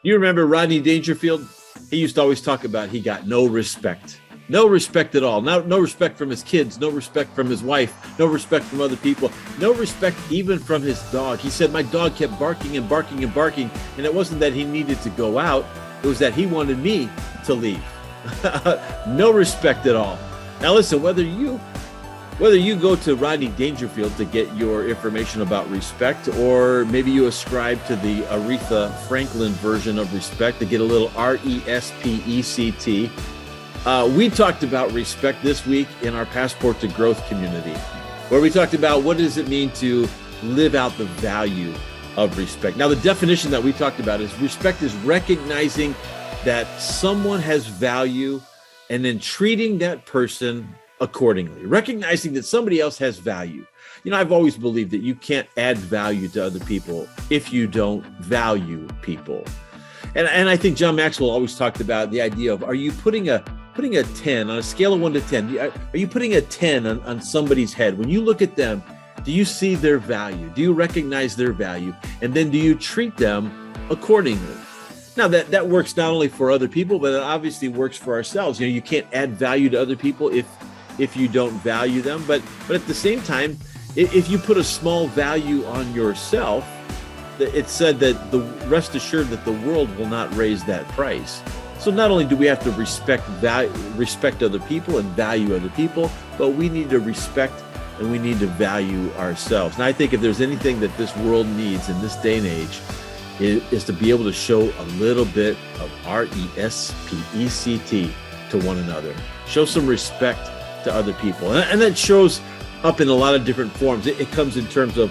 You remember Rodney Dangerfield? He used to always talk about he got no respect. No respect at all. No respect from his kids, no respect from his wife, no respect from other people, no respect even from his dog. He said, my dog kept barking and barking and barking, and it wasn't that he needed to go out, it was that he wanted me to leave. No respect at all. Now listen, whether you go to Rodney Dangerfield to get your information about respect, or maybe you ascribe to the Aretha Franklin version of respect to get a little RESPECT. We talked about respect this week in our Passport to Growth community, where we talked about what does it mean to live out the value of respect. Now, the definition that we talked about is respect is recognizing that someone has value and then treating that person accordingly, recognizing that somebody else has value. You know, I've always believed that you can't add value to other people if you don't value people. And I think John Maxwell always talked about the idea of, are you putting a 10 on a scale of 1 to 10? Are you putting a 10 on somebody's head? When you look at them, do you see their value? Do you recognize their value? And then do you treat them accordingly? Now that works not only for other people, but it obviously works for ourselves. You know, you can't add value to other people if you don't value them. But at the same time, if you put a small value on yourself, it's said that rest assured that the world will not raise that price. So not only do we have to respect other people and value other people, but we need to respect and we need to value ourselves. And I think if there's anything that this world needs in this day and age, is to be able to show a little bit of RESPECT to one another. Show some respect to other people. And that shows up in a lot of different forms. It comes in terms of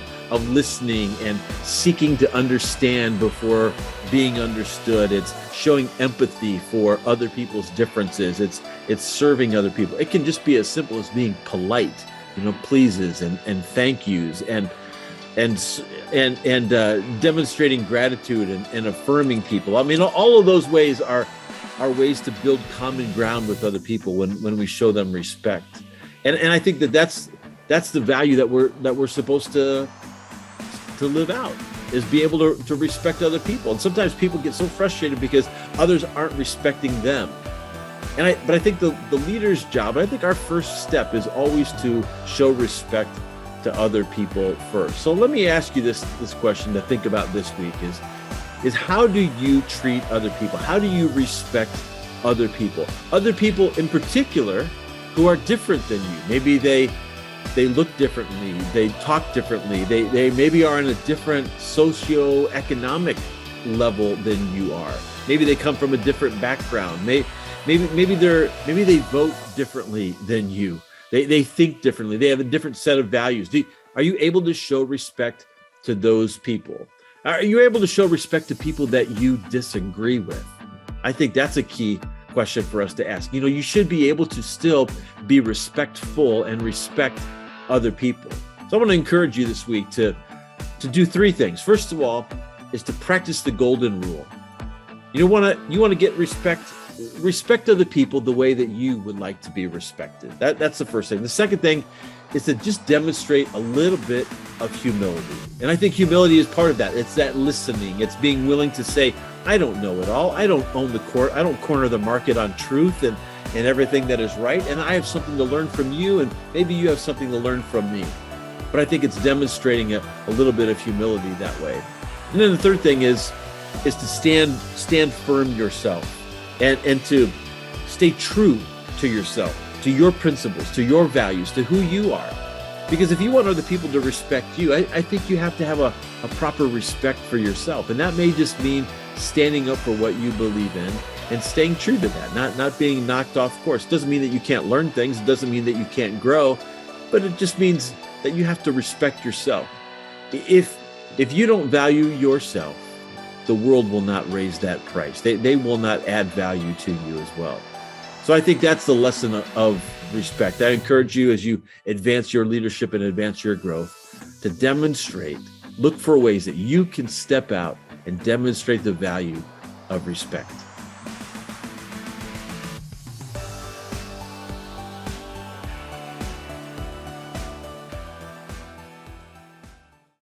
listening and seeking to understand before being understood. It's showing empathy for other people's differences. It's serving other people. It can just be as simple as being polite, pleases and thank yous and demonstrating gratitude and affirming people. I mean, all of those ways are ways to build common ground with other people when we show them respect. And I think that's the value that we're supposed to live out, is be able to respect other people. And sometimes people get so frustrated because others aren't respecting them. But I think the leader's job, I think our first step is always to show respect to other people first. So let me ask you this question to think about this week is how do you treat other people? How do you respect other people? Other people in particular who are different than you. Maybe they look differently, they talk differently, they maybe are in a different socioeconomic level than you are. Maybe they come from a different background. Maybe they vote differently than you. They think differently. They have a different set of values. Are you able to show respect to those people? Are you able to show respect to people that you disagree with? I think that's a key question for us to ask. You should be able to still be respectful and respect other people. So I want to encourage you this week to do 3 things. First of all, is to practice the golden rule. You want to get respect other people the way that you would like to be respected. That's the first thing. The second thing is to just demonstrate a little bit of humility. And I think humility is part of that. It's that listening. It's being willing to say, I don't know it all. I don't own the court. I don't corner the market on truth and everything that is right. And I have something to learn from you, and maybe you have something to learn from me. But I think it's demonstrating a little bit of humility that way. And then the third thing is to stand firm yourself and to stay true to yourself, to your principles, to your values, to who you are. Because if you want other people to respect you, I think you have to have a proper respect for yourself. And that may just mean standing up for what you believe in and staying true to that, not being knocked off course. It doesn't mean that you can't learn things. It doesn't mean that you can't grow, but it just means that you have to respect yourself. If you don't value yourself, the world will not raise that price. They will not add value to you as well. So I think that's the lesson of respect. I encourage you, as you advance your leadership and advance your growth, to look for ways that you can step out and demonstrate the value of respect.